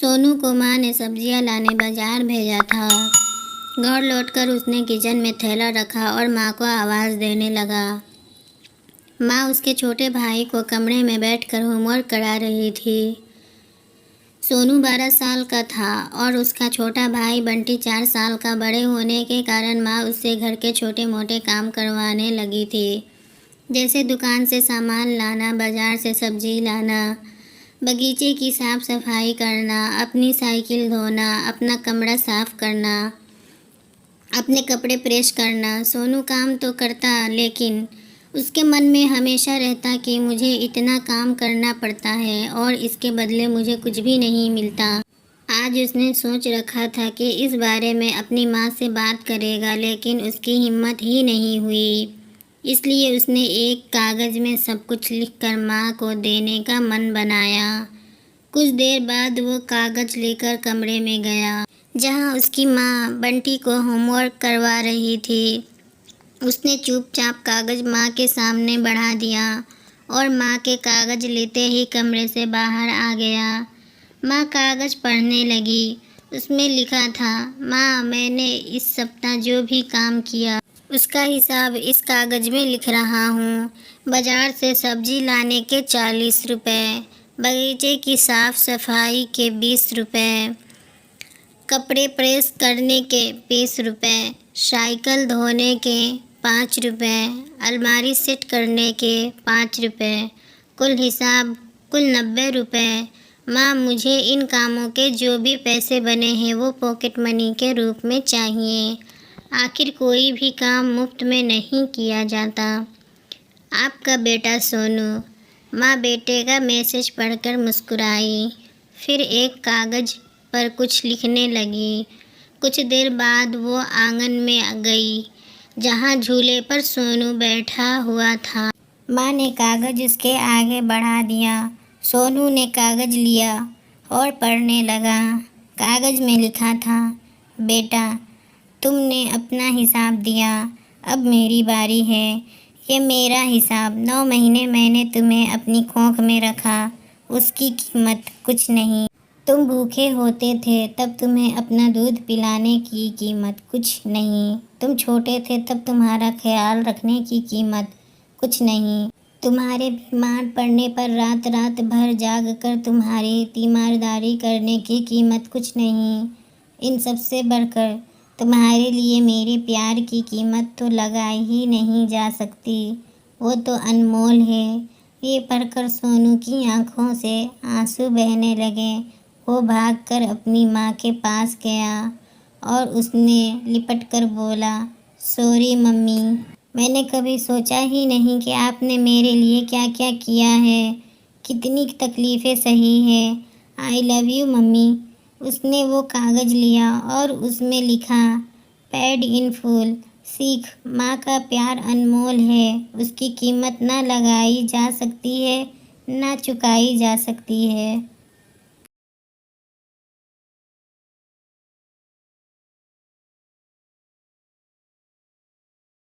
सोनू को माँ ने सब्जियां लाने बाजार भेजा था। घर लौटकर उसने किचन में थैला रखा और माँ को आवाज़ देने लगा। माँ उसके छोटे भाई को कमरे में बैठकर होमवर्क करा रही थी। सोनू 12 साल का था और उसका छोटा भाई बंटी 4 साल का। बड़े होने के कारण माँ उससे घर के छोटे मोटे काम करवाने लगी थी, जैसे दुकान से सामान लाना, बाज़ार से सब्जी लाना, बगीचे की साफ़ सफाई करना, अपनी साइकिल धोना, अपना कमरा साफ़ करना, अपने कपड़े प्रेस करना। सोनू काम तो करता, लेकिन उसके मन में हमेशा रहता कि मुझे इतना काम करना पड़ता है और इसके बदले मुझे कुछ भी नहीं मिलता। आज उसने सोच रखा था कि इस बारे में अपनी माँ से बात करेगा, लेकिन उसकी हिम्मत ही नहीं हुई। इसलिए उसने एक कागज़ में सब कुछ लिखकर माँ को देने का मन बनाया। कुछ देर बाद वो कागज़ लेकर कमरे में गया, जहाँ उसकी माँ बंटी को होमवर्क करवा रही थी। उसने चुपचाप कागज़ माँ के सामने बढ़ा दिया और माँ के कागज़ लेते ही कमरे से बाहर आ गया। माँ कागज़ पढ़ने लगी। उसमें लिखा था, माँ, मैंने इस सप्ताह जो भी काम किया उसका हिसाब इस कागज़ में लिख रहा हूँ। बाज़ार से सब्जी लाने के 40 रुपए, बगीचे की साफ़ सफाई के 20 रुपए, कपड़े प्रेस करने के 20 रुपए, साइकिल धोने के 5 रुपए, अलमारी सेट करने के 5 रुपए, कुल हिसाब कुल 90 रुपए। माँ, मुझे इन कामों के जो भी पैसे बने हैं वो पॉकेट मनी के रूप में चाहिए। आखिर कोई भी काम मुफ्त में नहीं किया जाता। आपका बेटा सोनू। माँ बेटे का मैसेज पढ़कर मुस्कुराई, फिर एक कागज़ पर कुछ लिखने लगी। कुछ देर बाद वो आंगन में गई, जहाँ झूले पर सोनू बैठा हुआ था। माँ ने कागज़ उसके आगे बढ़ा दिया। सोनू ने कागज़ लिया और पढ़ने लगा। कागज़ में लिखा था, बेटा, तुमने अपना हिसाब दिया, अब मेरी बारी है। ये मेरा हिसाब। 9 महीने मैंने तुम्हें अपनी कोख में रखा, उसकी कीमत कुछ नहीं। तुम भूखे होते थे तब तुम्हें अपना दूध पिलाने की कीमत कुछ नहीं। तुम छोटे थे तब तुम्हारा ख्याल रखने की कीमत कुछ नहीं। तुम्हारे बीमार पड़ने पर रात रात भर जाग कर तुम्हारी तीमारदारी करने की कीमत कुछ नहीं। इन सब से बढ़कर तुम्हारे लिए मेरे प्यार की कीमत तो लगाई ही नहीं जा सकती। वो तो अनमोल है। ये पढ़कर सोनू की आंखों से आंसू बहने लगे। वो भागकर अपनी माँ के पास गया और उसने लिपट कर बोला, सॉरी मम्मी, मैंने कभी सोचा ही नहीं कि आपने मेरे लिए क्या क्या किया है, कितनी तकलीफ़ें सही है। I love you mummy. उसने वो कागज़ लिया और उसमें लिखा, पेड इन फुल। सीख, माँ का प्यार अनमोल है। उसकी कीमत ना लगाई जा सकती है, ना चुकाई जा सकती है।